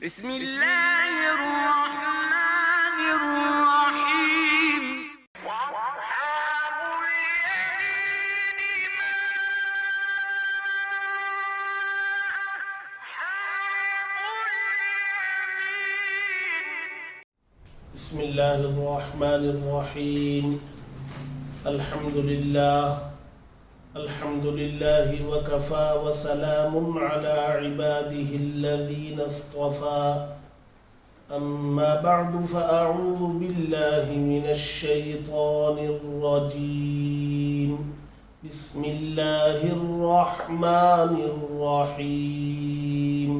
بسم اللہ الرحمن الرحیم وَأَصْحَابُ الْيَمِينِ مَا أَصْحَابُ الْيَمِينِ بسم الله الرحمن الرحيم الحمد لله وكفى وسلام على عباده الذين اصطفى أما بعد فأعوذ بالله من الشيطان الرجيم بسم الله الرحمن الرحيم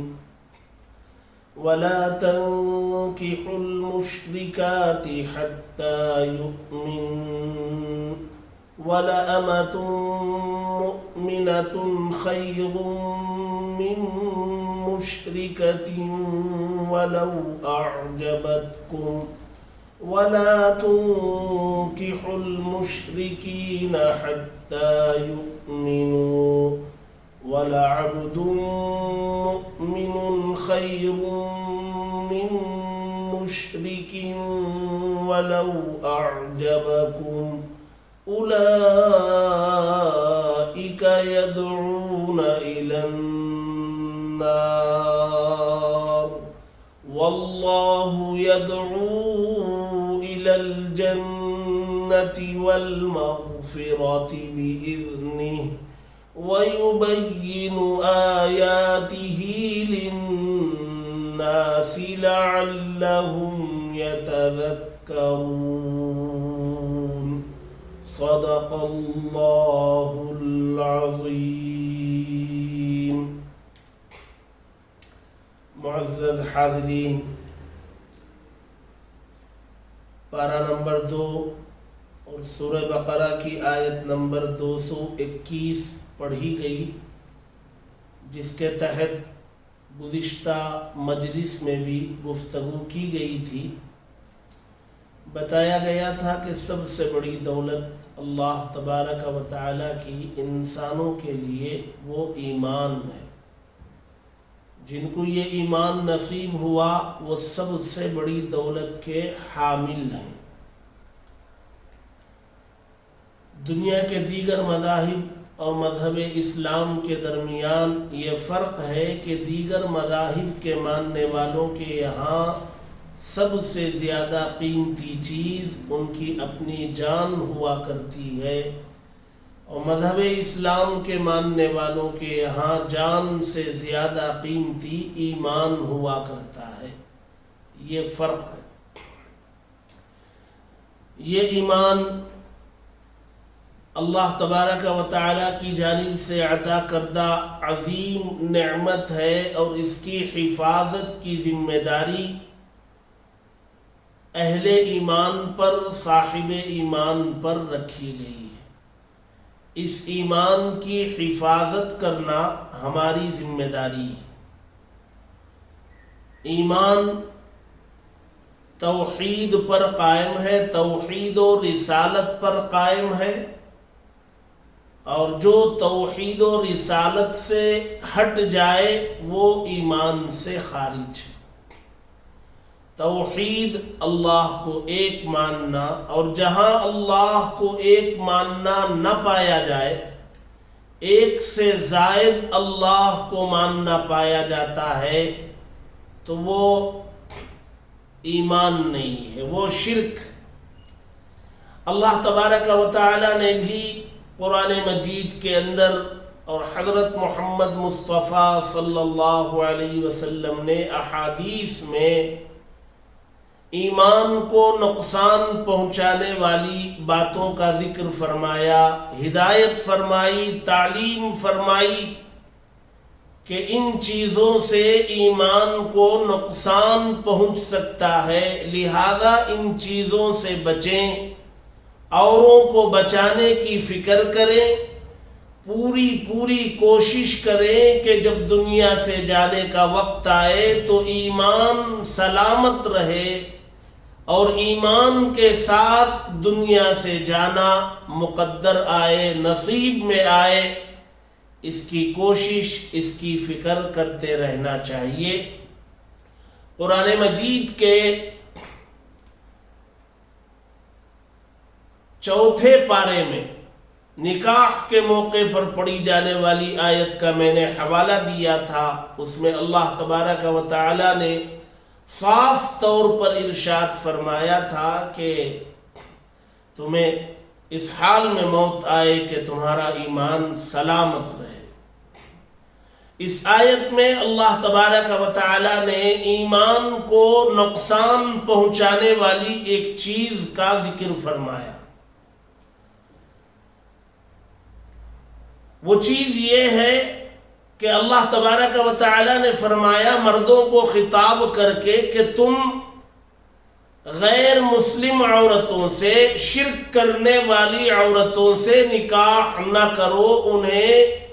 ولا تنكحوا المشركات حتى يؤمنوا ولأمة مؤمنة خير من مشركة ولو أعجبتكم ولا تنكحوا المشركين حتى يؤمنوا ولعبد مؤمن خير من مشرك ولو أعجبكم أولئك يدعون إلى النار والله يدعو إلى الجنة والمغفرة بإذنه ويبين آياته للناس لعلهم يتذكرون صدق اللہ العظیم۔ معزز حاضرین، پارہ نمبر 2 اور سورہ بقرہ کی آیت نمبر 221 پڑھی گئی، جس کے تحت گزشتہ مجلس میں بھی گفتگو کی گئی تھی۔ بتایا گیا تھا کہ سب سے بڑی دولت اللہ تبارک و تعالیٰ کی انسانوں کے لیے وہ ایمان ہے۔ جن کو یہ ایمان نصیب ہوا وہ سب سے بڑی دولت کے حامل ہیں۔ دنیا کے دیگر مذاہب اور مذہب اسلام کے درمیان یہ فرق ہے کہ دیگر مذاہب کے ماننے والوں کے یہاں سب سے زیادہ قیمتی چیز ان کی اپنی جان ہوا کرتی ہے، اور مذہب اسلام کے ماننے والوں کے یہاں جان سے زیادہ قیمتی ایمان ہوا کرتا ہے۔ یہ فرق ہے۔ یہ ایمان اللہ تبارک و تعالیٰ کی جانب سے عطا کردہ عظیم نعمت ہے، اور اس کی حفاظت کی ذمہ داری اہل ایمان پر، صاحب ایمان پر رکھی گئی ہے۔ اس ایمان کی حفاظت کرنا ہماری ذمہ داری ہے۔ ایمان توحید پر قائم ہے، توحید و رسالت پر قائم ہے، اور جو توحید و رسالت سے ہٹ جائے وہ ایمان سے خارج ہے۔ توحید اللہ کو ایک ماننا، اور جہاں اللہ کو ایک ماننا نہ پایا جائے، ایک سے زائد اللہ کو ماننا پایا جاتا ہے، تو وہ ایمان نہیں ہے، وہ شرک ہے۔ اللہ تبارک و تعالی نے بھی قرآن مجید کے اندر اور حضرت محمد مصطفیٰ صلی اللہ علیہ وسلم نے احادیث میں ایمان کو نقصان پہنچانے والی باتوں کا ذکر فرمایا، ہدایت فرمائی، تعلیم فرمائی کہ ان چیزوں سے ایمان کو نقصان پہنچ سکتا ہے، لہذا ان چیزوں سے بچیں، اوروں کو بچانے کی فکر کریں، پوری کوشش کریں کہ جب دنیا سے جانے کا وقت آئے تو ایمان سلامت رہے، اور ایمان کے ساتھ دنیا سے جانا مقدر آئے، نصیب میں آئے، اس کی کوشش، اس کی فکر کرتے رہنا چاہیے۔ قرآن مجید کے 4 پارے میں نکاح کے موقع پر پڑھی جانے والی آیت کا میں نے حوالہ دیا تھا. اس میں اللہ تبارک و تعالی نے صاف طور پر ارشاد فرمایا تھا کہ تمہیں اس حال میں موت آئے کہ تمہارا ایمان سلامت رہے. اس آیت میں اللہ تبارک و تعالی نے ایمان کو نقصان پہنچانے والی ایک چیز کا ذکر فرمایا. وہ چیز یہ ہے کہ اللہ تبارک و تعالی نے فرمایا مردوں کو خطاب کر کے کہ تم غیر مسلم عورتوں سے، شرک کرنے والی عورتوں سے نکاح نہ کرو، انہیں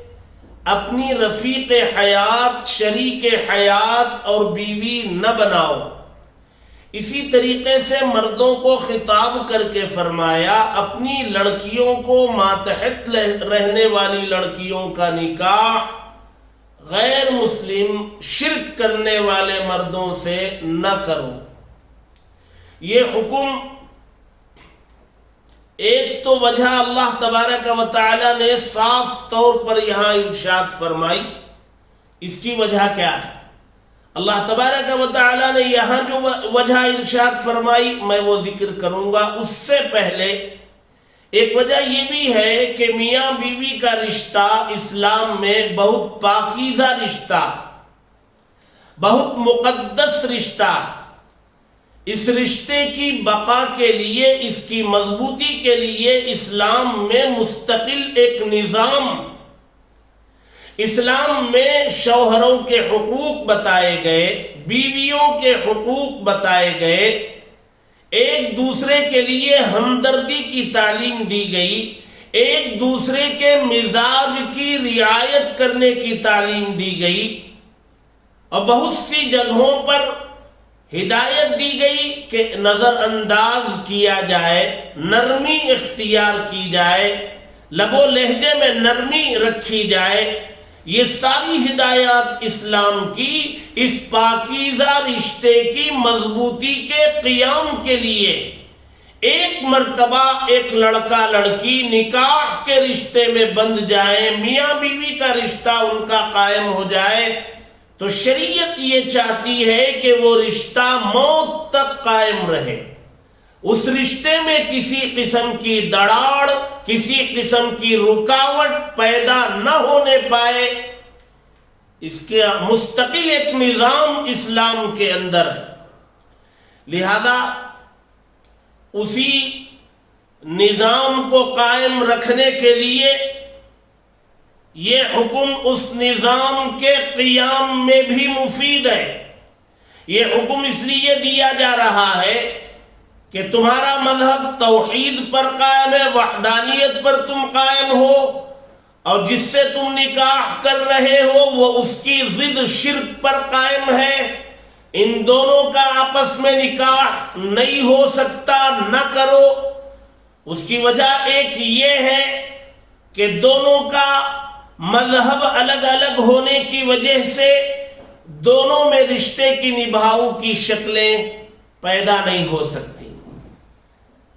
اپنی رفیق حیات، شریک حیات اور بیوی نہ بناؤ. اسی طریقے سے مردوں کو خطاب کر کے فرمایا اپنی لڑکیوں کو ماتحت رہنے والی لڑکیوں کا نکاح غیر مسلم شرک کرنے والے مردوں سے نہ کرو. یہ حکم ایک تو وجہ اللہ تبارک و تعالی نے صاف طور پر یہاں ارشاد فرمائی. اس کی وجہ کیا ہے؟ اللہ تبارک و تعالی نے یہاں جو وجہ ارشاد فرمائی میں وہ ذکر کروں گا. اس سے پہلے ایک وجہ یہ بھی ہے کہ میاں بیوی کا رشتہ اسلام میں بہت پاکیزہ رشتہ، بہت مقدس رشتہ. اس رشتے کی بقا کے لیے، اس کی مضبوطی کے لیے اسلام میں مستقل ایک نظام، اسلام میں شوہروں کے حقوق بتائے گئے، بیویوں کے حقوق بتائے گئے، ایک دوسرے کے لیے ہمدردی کی تعلیم دی گئی، ایک دوسرے کے مزاج کی رعایت کرنے کی تعلیم دی گئی، اور بہت سی جگہوں پر ہدایت دی گئی کہ نظر انداز کیا جائے، نرمی اختیار کی جائے، لب و لہجے میں نرمی رکھی جائے. یہ ساری ہدایات اسلام کی اس پاکیزہ رشتے کی مضبوطی کے قیام کے لیے. ایک مرتبہ ایک لڑکا لڑکی نکاح کے رشتے میں بندھ جائے، میاں بیوی کا رشتہ ان کا قائم ہو جائے، تو شریعت یہ چاہتی ہے کہ وہ رشتہ موت تک قائم رہے. اس رشتے میں کسی قسم کی دراڑ، کسی قسم کی رکاوٹ پیدا نہ ہونے پائے. اس کے مستقل ایک نظام اسلام کے اندر ہے. لہذا اسی نظام کو قائم رکھنے کے لیے یہ حکم اس نظام کے قیام میں بھی مفید ہے. یہ حکم اس لیے دیا جا رہا ہے کہ تمہارا مذہب توحید پر قائم ہے، وحدانیت پر تم قائم ہو، اور جس سے تم نکاح کر رہے ہو وہ اس کی ضد شرک پر قائم ہے. ان دونوں کا آپس میں نکاح نہیں ہو سکتا، نہ کرو. اس کی وجہ ایک یہ ہے کہ دونوں کا مذہب الگ الگ ہونے کی وجہ سے دونوں میں رشتے کی نبھاؤ کی شکلیں پیدا نہیں ہو سکتی.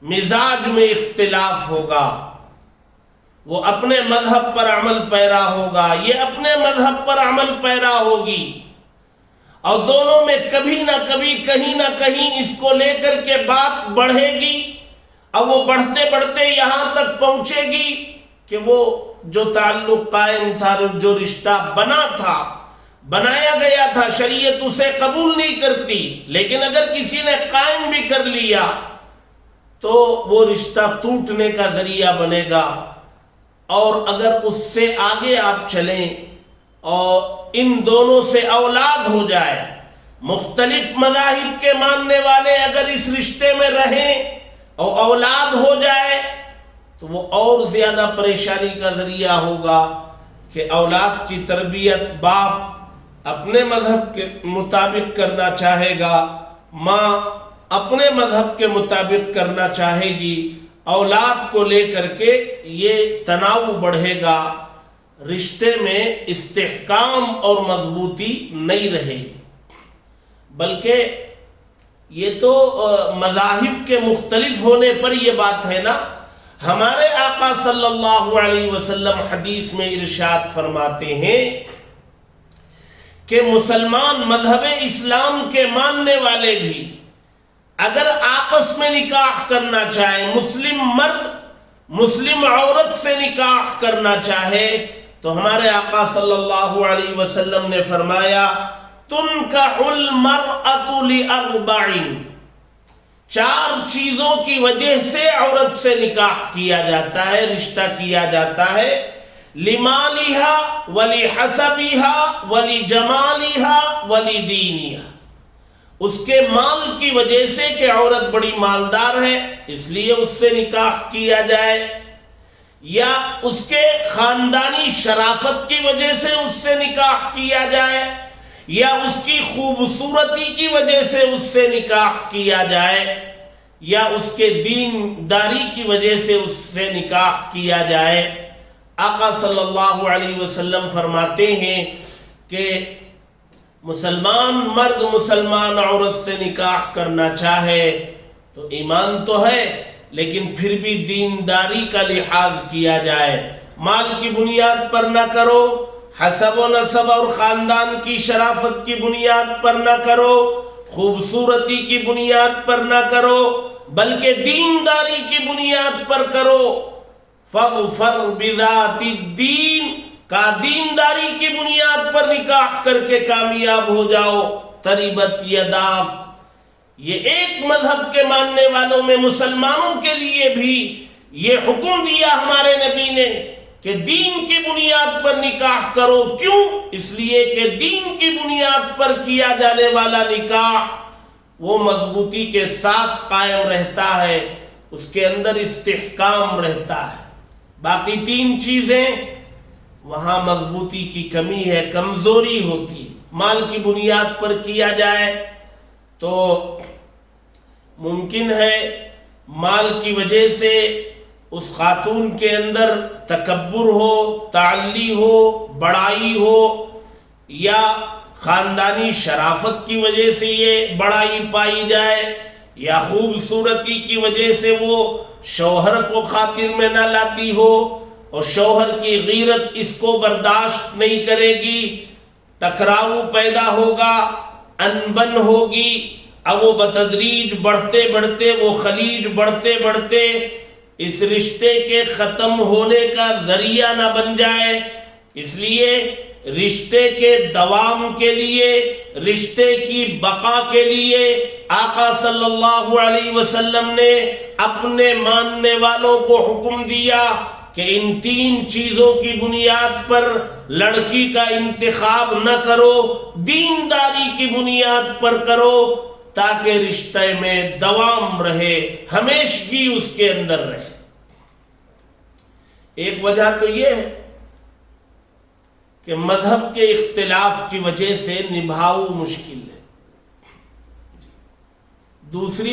مزاج میں اختلاف ہوگا، وہ اپنے مذہب پر عمل پیرا ہوگا، یہ اپنے مذہب پر عمل پیرا ہوگی، اور دونوں میں کبھی نہ کبھی کہیں نہ کہیں اس کو لے کر کے بات بڑھے گی، اور وہ بڑھتے بڑھتے یہاں تک پہنچے گی کہ وہ جو تعلق قائم تھا، جو رشتہ بنا تھا، بنایا گیا تھا، شریعت اسے قبول نہیں کرتی، لیکن اگر کسی نے قائم بھی کر لیا تو وہ رشتہ ٹوٹنے کا ذریعہ بنے گا. اور اگر اس سے آگے آپ چلیں اور ان دونوں سے اولاد ہو جائے، مختلف مذاہب کے ماننے والے اگر اس رشتے میں رہیں اور اولاد ہو جائے تو وہ اور زیادہ پریشانی کا ذریعہ ہوگا کہ اولاد کی تربیت باپ اپنے مذہب کے مطابق کرنا چاہے گا، ماں اپنے مذہب کے مطابق کرنا چاہے گی. اولاد کو لے کر کے یہ تناؤ بڑھے گا، رشتے میں استحکام اور مضبوطی نہیں رہے گی. بلکہ یہ تو مذاہب کے مختلف ہونے پر یہ بات ہے نا. ہمارے آقا صلی اللہ علیہ وسلم حدیث میں ارشاد فرماتے ہیں کہ مسلمان مذہب اسلام کے ماننے والے بھی اگر آپس میں نکاح کرنا چاہے، مسلم مرد مسلم عورت سے نکاح کرنا چاہے، تو ہمارے آقا صلی اللہ علیہ وسلم نے فرمایا تنکح المرأة لأربع، 4 چیزوں کی وجہ سے عورت سے نکاح کیا جاتا ہے، رشتہ کیا جاتا ہے. لمالها ولحسبها ولجمالها ولدینها، اس کے مال کی وجہ سے کہ عورت بڑی مالدار ہے اس لیے اس سے نکاح کیا جائے، یا اس کے خاندانی شرافت کی وجہ سے اس سے نکاح کیا جائے، یا اس کی خوبصورتی کی وجہ سے اس سے نکاح کیا جائے، یا اس کے دینداری کی وجہ سے اس سے نکاح کیا جائے. آقا صلی اللہ علیہ وسلم فرماتے ہیں کہ مسلمان مرد مسلمان عورت سے نکاح کرنا چاہے تو ایمان تو ہے لیکن پھر بھی دینداری کا لحاظ کیا جائے. مال کی بنیاد پر نہ کرو، حسب و نسب اور خاندان کی شرافت کی بنیاد پر نہ کرو، خوبصورتی کی بنیاد پر نہ کرو، بلکہ دینداری کی بنیاد پر کرو. فاظفر بذات الدین، کا دینداری کی بنیاد پر نکاح کر کے کامیاب ہو جاؤ. تربت یداک، یہ ایک مذہب کے ماننے والوں میں مسلمانوں کے لیے بھی یہ حکم دیا ہمارے نبی نے کہ دین کی بنیاد پر نکاح کرو. کیوں؟ اس لیے کہ دین کی بنیاد پر کیا جانے والا نکاح وہ مضبوطی کے ساتھ قائم رہتا ہے، اس کے اندر استحکام رہتا ہے. باقی 3 چیزیں وہاں مضبوطی کی کمی ہے، کمزوری ہوتی ہے. مال کی بنیاد پر کیا جائے تو ممکن ہے مال کی وجہ سے اس خاتون کے اندر تکبر ہو، تعلی ہو، بڑائی ہو، یا خاندانی شرافت کی وجہ سے یہ بڑائی پائی جائے، یا خوبصورتی کی وجہ سے وہ شوہر کو خاطر میں نہ لاتی ہو اور شوہر کی غیرت اس کو برداشت نہیں کرے گی، ٹکراؤ پیدا ہوگا، انبن ہوگی. اب وہ بتدریج بڑھتے بڑھتے، وہ خلیج بڑھتے بڑھتے اس رشتے کے ختم ہونے کا ذریعہ نہ بن جائے. اس لیے رشتے کے دوام کے لیے، رشتے کی بقا کے لیے آقا صلی اللہ علیہ وسلم نے اپنے ماننے والوں کو حکم دیا کہ ان 3 چیزوں کی بنیاد پر لڑکی کا انتخاب نہ کرو، دینداری کی بنیاد پر کرو تاکہ رشتے میں دوام رہے، ہمیشگی اس کے اندر رہے. ایک وجہ تو یہ ہے کہ مذہب کے اختلاف کی وجہ سے نبھاؤ مشکل ہے. دوسری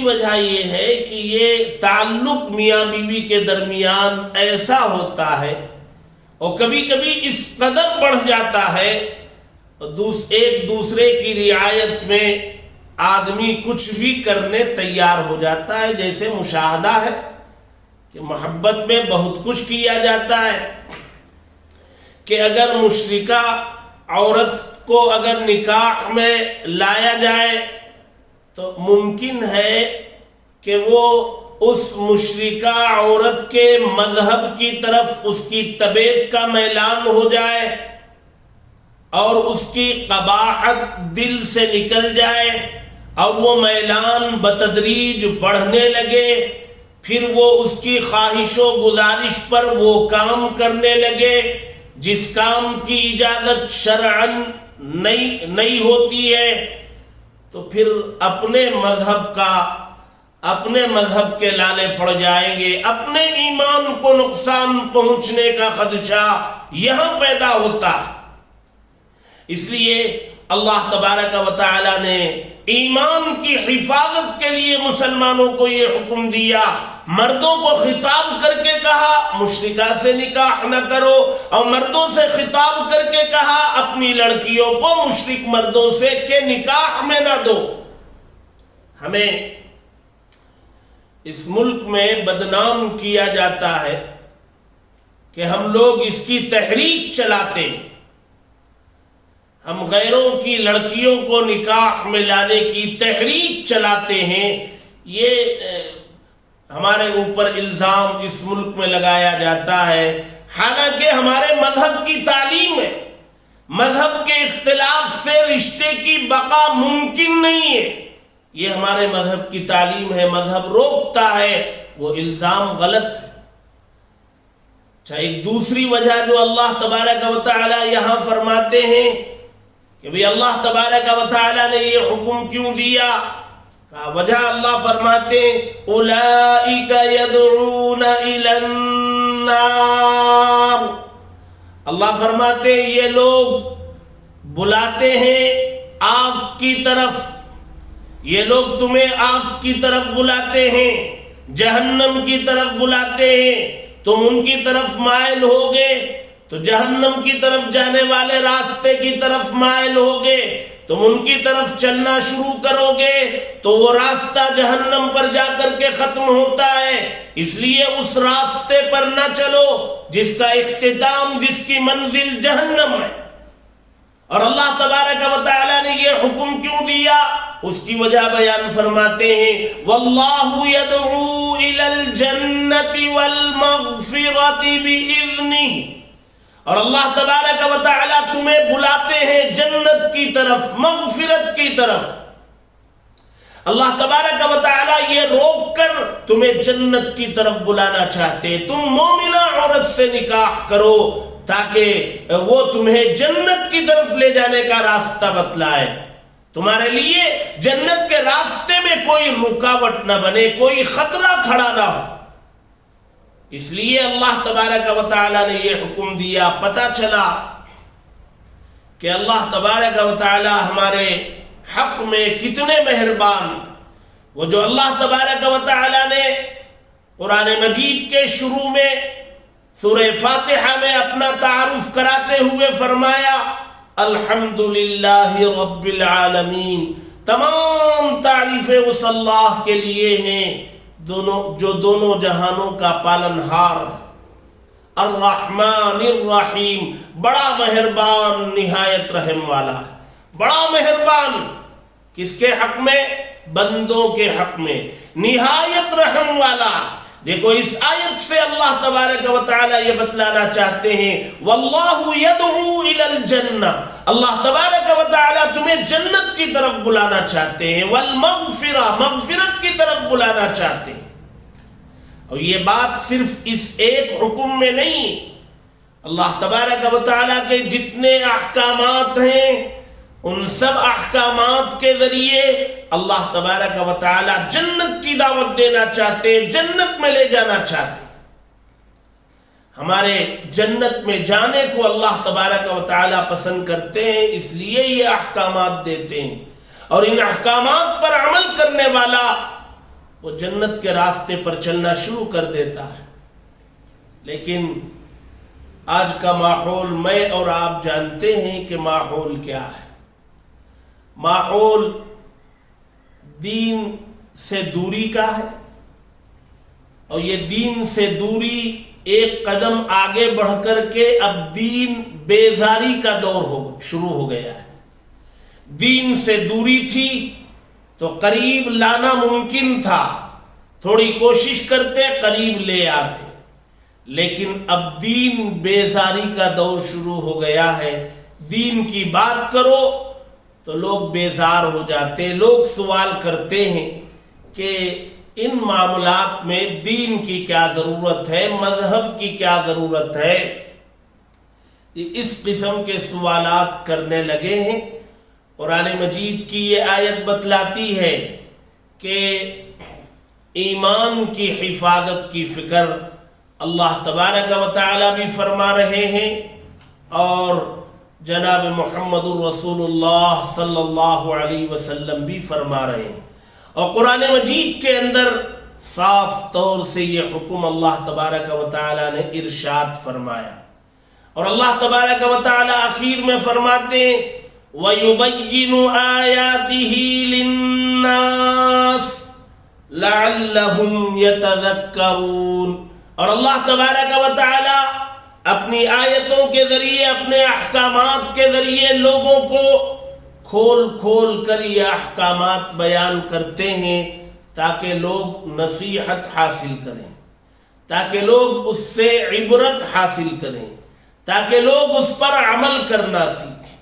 وجہ یہ ہے کہ یہ تعلق میاں بیوی کے درمیان ایسا ہوتا ہے اور کبھی کبھی اس قدر بڑھ جاتا ہے ایک دوسرے کی رعایت میں آدمی کچھ بھی کرنے تیار ہو جاتا ہے. جیسے مشاہدہ ہے کہ محبت میں بہت کچھ کیا جاتا ہے کہ اگر مشرکہ عورت کو اگر نکاح میں لایا جائے تو ممکن ہے کہ وہ اس مشرکہ عورت کے مذہب کی طرف اس کی طبیعت کا میلان ہو جائے اور اس کی قباحت دل سے نکل جائے اور وہ میلان بتدریج بڑھنے لگے. پھر وہ اس کی خواہش و گزارش پر وہ کام کرنے لگے جس کام کی اجازت شرعاً نہیں ہوتی ہے، تو پھر اپنے مذہب کے لالے پڑ جائیں گے. اپنے ایمان کو نقصان پہنچنے کا خدشہ یہاں پیدا ہوتا ہے. اس لیے اللہ تبارک و تعالی نے ایمان کی حفاظت کے لیے مسلمانوں کو یہ حکم دیا، مردوں کو خطاب کر کے کہا مشرکہ سے نکاح نہ کرو، اور مردوں سے خطاب کر کے کہا اپنی لڑکیوں کو مشرک مردوں سے کہ نکاح میں نہ دو۔ ہمیں اس ملک میں بدنام کیا جاتا ہے کہ ہم لوگ اس کی تحریک چلاتے ہیں، ہم غیروں کی لڑکیوں کو نکاح میں لانے کی تحریک چلاتے ہیں۔ یہ ہمارے اوپر الزام اس ملک میں لگایا جاتا ہے، حالانکہ ہمارے مذہب کی تعلیم ہے، مذہب کے اختلاف سے رشتے کی بقا ممکن نہیں ہے، یہ ہمارے مذہب کی تعلیم ہے، مذہب روکتا ہے، وہ الزام غلط ہے۔ اچھا، ایک دوسری وجہ جو اللہ تبارک و تعالی یہاں فرماتے ہیں کہ بھی اللہ تبارک و تعالی نے یہ حکم کیوں دیا، کا وجہ اللہ فرماتے ہیں اولئک یدعون الی النار، اللہ فرماتے ہیں یہ لوگ بلاتے ہیں آگ کی طرف، یہ لوگ تمہیں آگ کی طرف بلاتے ہیں، جہنم کی طرف بلاتے ہیں، تم ان کی طرف مائل ہوگے تو جہنم کی طرف جانے والے راستے کی طرف مائل ہوگے، تم ان کی طرف چلنا شروع کرو گے تو وہ راستہ جہنم پر جا کر کے ختم ہوتا ہے، اس لیے اس راستے پر نہ چلو جس کا اختتام، جس کی منزل جہنم ہے۔ اور اللہ تبارک و تعالی نے یہ حکم کیوں دیا، اس کی وجہ بیان فرماتے ہیں واللہ یدعو الی الجنۃ والمغفرۃ بإذنہ، اور اللہ تبارک و تعالی تمہیں بلاتے ہیں جنت کی طرف، مغفرت کی طرف۔ اللہ تبارک و تعالی یہ روک کر تمہیں جنت کی طرف بلانا چاہتے، تم مومنہ عورت سے نکاح کرو تاکہ وہ تمہیں جنت کی طرف لے جانے کا راستہ بتلائے، تمہارے لیے جنت کے راستے میں کوئی رکاوٹ نہ بنے، کوئی خطرہ کھڑا نہ ہو۔ اس لیے اللہ تبارک و تعالی نے یہ حکم دیا۔ پتہ چلا کہ اللہ تبارک و تعالی ہمارے حق میں کتنے مہربان، وہ جو اللہ تبارک و تعالی نے قرآن مجید کے شروع میں سورہ فاتحہ میں اپنا تعارف کراتے ہوئے فرمایا الحمدللہ رب العالمین، تمام تعریفیں اس اللہ کے لیے ہیں جو دونوں جہانوں کا پالنہار ہے، الرحمن الرحیم، بڑا مہربان نہایت رحم والا ہے، بڑا مہربان کس کے حق میں؟ بندوں کے حق میں، نہایت رحم والا۔ دیکھو اس آیت سے اللہ تبارک و تعالی یہ بتلانا چاہتے ہیں واللہ یدعو الی الجنہ، اللہ تبارک و تعالی تمہیں جنت کی طرف بلانا چاہتے ہیں، والمغفرہ، مغفرت کی طرف بلانا چاہتے ہیں۔ اور یہ بات صرف اس ایک حکم میں نہیں، اللہ تبارک و تعالی کے جتنے احکامات ہیں ان سب احکامات کے ذریعے اللہ تبارک و تعالی جنت کی دعوت دینا چاہتے ہیں، جنت میں لے جانا چاہتے ہیں۔ ہمارے جنت میں جانے کو اللہ تبارک و تعالی پسند کرتے ہیں، اس لیے یہ احکامات دیتے ہیں، اور ان احکامات پر عمل کرنے والا وہ جنت کے راستے پر چلنا شروع کر دیتا ہے۔ لیکن آج کا ماحول میں اور آپ جانتے ہیں کہ ماحول کیا ہے، ماحول دین سے دوری کا ہے، اور یہ دین سے دوری ایک قدم آگے بڑھ کر کے اب دین بیزاری کا دور شروع ہو گیا ہے۔ دین سے دوری تھی تو قریب لانا ممکن تھا، تھوڑی کوشش کرتے قریب لے آتے، لیکن اب دین بیزاری کا دور شروع ہو گیا ہے۔ دین کی بات کرو تو لوگ بیزار ہو جاتے، لوگ سوال کرتے ہیں کہ ان معاملات میں دین کی کیا ضرورت ہے، مذہب کی کیا ضرورت ہے، اس قسم کے سوالات کرنے لگے ہیں۔ قرآن مجید کی یہ آیت بتلاتی ہے کہ ایمان کی حفاظت کی فکر اللہ تبارک و تعالی بھی فرما رہے ہیں، اور جناب محمد الرسول اللہ صلی اللہ علیہ وسلم بھی فرما رہے ہیں، اور قرآن مجید کے اندر صاف طور سے یہ حکم اللہ تبارک و تعالی نے ارشاد فرمایا، اور اللہ تبارک و تعالی آخر میں فرماتے ہیں وَيُبَيِّنُ آيَاتِهِ لِلنَّاسِ لَعَلَّهُمْ يَتَذَكَّرُونَ، اور اللہ تبارک و تعالی اپنی آیتوں کے ذریعے، اپنے احکامات کے ذریعے لوگوں کو کھول کھول کر یہ احکامات بیان کرتے ہیں تاکہ لوگ نصیحت حاصل کریں، تاکہ لوگ اس سے عبرت حاصل کریں، تاکہ لوگ اس پر عمل کرنا سیکھیں۔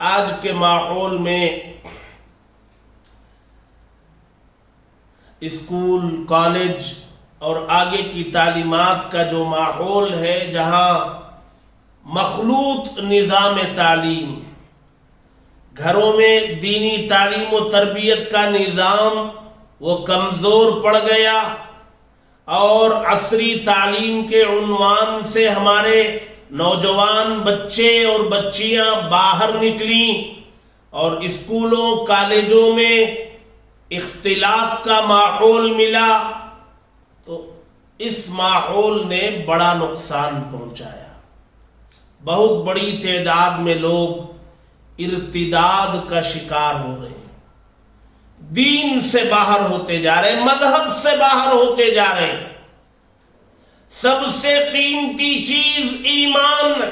آج کے ماحول میں اسکول، کالج اور آگے کی تعلیمات کا جو ماحول ہے، جہاں مخلوط نظام تعلیم، گھروں میں دینی تعلیم و تربیت کا نظام وہ کمزور پڑ گیا، اور عصری تعلیم کے عنوان سے ہمارے نوجوان بچے اور بچیاں باہر نکلیں، اور اسکولوں کالجوں میں اختلاط کا ماحول ملا، تو اس ماحول نے بڑا نقصان پہنچایا۔ بہت بڑی تعداد میں لوگ ارتداد کا شکار ہو رہے ہیں، دین سے باہر ہوتے جا رہے ہیں، مذہب سے باہر ہوتے جا رہے ہیں۔ سب سے قیمتی چیز ایمان ہے۔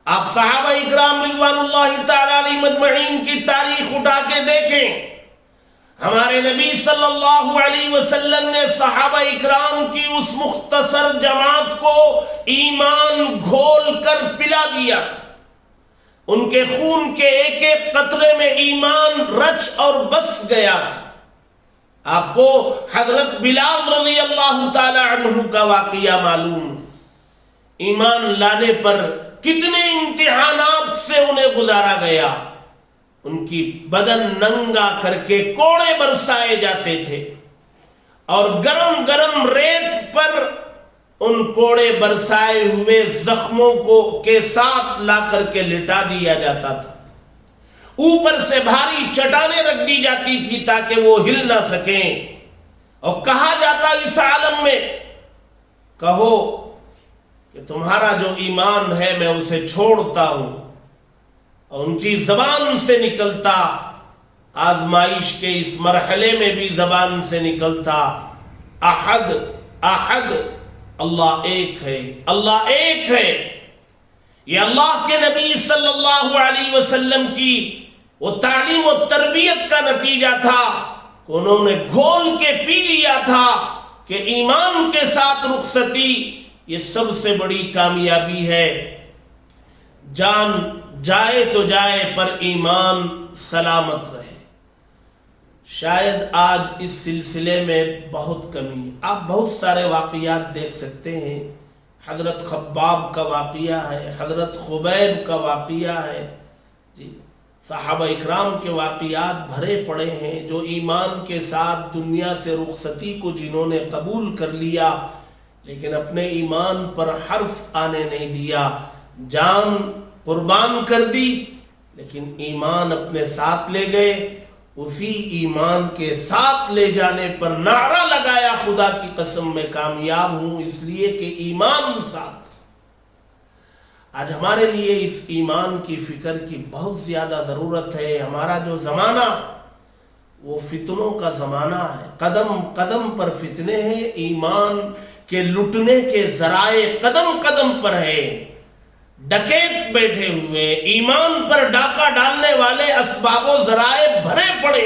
آپ صحابہ اکرام رضوان اللہ تعالی علیہ مجمعین کی تاریخ اٹھا کے دیکھیں، ہمارے نبی صلی اللہ علیہ وسلم نے صحابہ اکرام کی اس مختصر جماعت کو ایمان گھول کر پلا دیا تھا، ان کے خون کے ایک ایک قطرے میں ایمان رچ اور بس گیا تھا۔ آپ کو حضرت بلال رضی اللہ تعالی عنہ کا واقعہ معلوم ہے، ایمان لانے پر کتنے امتحانات سے انہیں گزارا گیا، ان کی بدن ننگا کر کے کوڑے برسائے جاتے تھے، اور گرم گرم ریت پر ان کوڑے برسائے ہوئے زخموں کو کے ساتھ لا کر کے لٹا دیا جاتا تھا، اوپر سے بھاری چٹانیں رکھ دی جاتی تھی تاکہ وہ ہل نہ سکیں، اور کہا جاتا اس عالم میں کہو کہ تمہارا جو ایمان ہے میں اسے چھوڑتا ہوں، اور ان کی زبان سے نکلتا، آزمائش کے اس مرحلے میں بھی زبان سے نکلتا، احد احد، اللہ ایک ہے، اللہ ایک ہے۔ یہ اللہ کے نبی صلی اللہ علیہ وسلم کی وہ تعلیم و تربیت کا نتیجہ تھا کہ انہوں نے گھول کے پی لیا تھا کہ ایمان کے ساتھ رخصتی یہ سب سے بڑی کامیابی ہے، جان جائے تو جائے پر ایمان سلامت رہے۔ شاید آج اس سلسلے میں بہت کمی ہے، آپ بہت سارے واقعات دیکھ سکتے ہیں، حضرت خباب کا واقعہ ہے، حضرت خبیب کا واقعہ ہے، جی صحابہ اکرام کے واقعات بھرے پڑے ہیں، جو ایمان کے ساتھ دنیا سے رخصتی کو جنہوں نے قبول کر لیا لیکن اپنے ایمان پر حرف آنے نہیں دیا، جان قربان کر دی لیکن ایمان اپنے ساتھ لے گئے، اسی ایمان کے ساتھ لے جانے پر نعرہ لگایا خدا کی قسم میں کامیاب ہوں اس لیے کہ ایمان ساتھ۔ آج ہمارے لیے اس ایمان کی فکر کی بہت زیادہ ضرورت ہے۔ ہمارا جو زمانہ وہ فتنوں کا زمانہ ہے، قدم قدم پر فتنے ہیں، ایمان کے لٹنے کے ذرائع قدم قدم پر ہیں، ڈکیت بیٹھے ہوئے، ایمان پر ڈاکہ ڈالنے والے اسباب و ذرائع بھرے پڑے،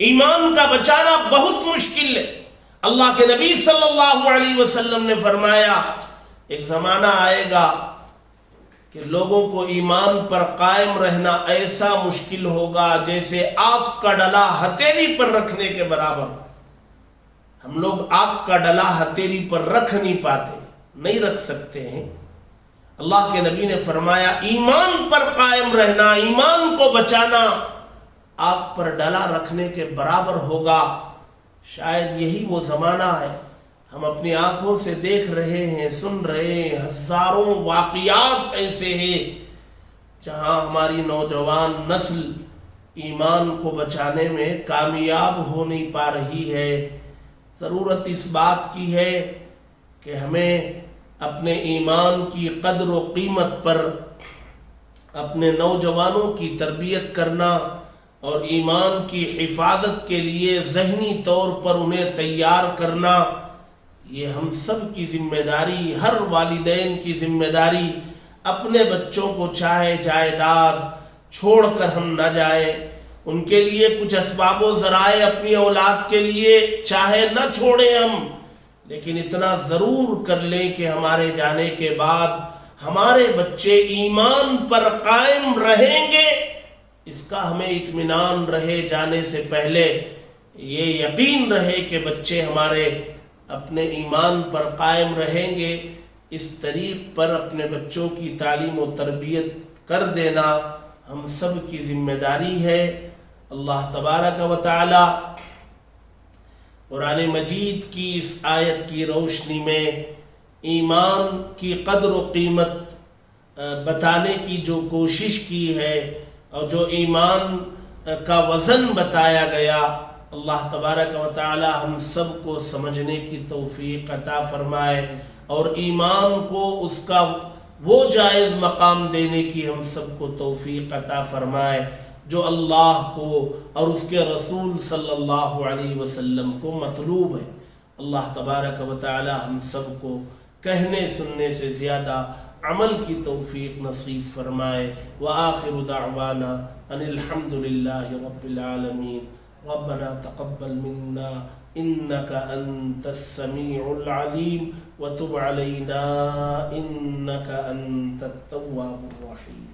ایمان کا بچانا بہت مشکل ہے۔ اللہ کے نبی صلی اللہ علیہ وسلم نے فرمایا ایک زمانہ آئے گا کہ لوگوں کو ایمان پر قائم رہنا ایسا مشکل ہوگا جیسے آگ کا ڈلا ہتھیلی پر رکھنے کے برابر۔ ہم لوگ آگ کا ڈلا ہتھیلی پر رکھ نہیں پاتے، نہیں رکھ سکتے ہیں۔ اللہ کے نبی نے فرمایا ایمان پر قائم رہنا، ایمان کو بچانا آگ پر ڈلا رکھنے کے برابر ہوگا۔ شاید یہی وہ زمانہ ہے، ہم اپنی آنکھوں سے دیکھ رہے ہیں، سن رہے ہیں، ہزاروں واقعات ایسے ہیں جہاں ہماری نوجوان نسل ایمان کو بچانے میں کامیاب ہو نہیں پا رہی ہے۔ ضرورت اس بات کی ہے کہ ہمیں اپنے ایمان کی قدر و قیمت پر اپنے نوجوانوں کی تربیت کرنا اور ایمان کی حفاظت کے لیے ذہنی طور پر انہیں تیار کرنا، یہ ہم سب کی ذمہ داری، ہر والدین کی ذمہ داری۔ اپنے بچوں کو چاہے جائیداد چھوڑ کر ہم نہ جائیں، ان کے لیے کچھ اسباب و ذرائع اپنی اولاد کے لیے چاہے نہ چھوڑیں ہم، لیکن اتنا ضرور کر لیں کہ ہمارے جانے کے بعد ہمارے بچے ایمان پر قائم رہیں گے، اس کا ہمیں اطمینان رہے۔ جانے سے پہلے یہ یقین رہے کہ بچے ہمارے اپنے ایمان پر قائم رہیں گے۔ اس طریق پر اپنے بچوں کی تعلیم و تربیت کر دینا ہم سب کی ذمہ داری ہے۔ اللہ تبارک و تعالی قرآن مجید کی اس آیت کی روشنی میں ایمان کی قدر و قیمت بتانے کی جو کوشش کی ہے اور جو ایمان کا وزن بتایا گیا، اللہ تبارک و تعالی ہم سب کو سمجھنے کی توفیق عطا فرمائے اور ایمان کو اس کا وہ جائز مقام دینے کی ہم سب کو توفیق عطا فرمائے جو اللہ کو اور اس کے رسول صلی اللہ علیہ وسلم کو مطلوب ہے۔ اللہ تبارک و تعالی ہم سب کو کہنے سننے سے زیادہ عمل کی توفیق نصیب فرمائے۔ وآخر دعوانا ان الحمد للہ رب العالمین۔ ربنا تقبل منا انك انت السميع العليم وتب علينا انك انت التواب الرحيم۔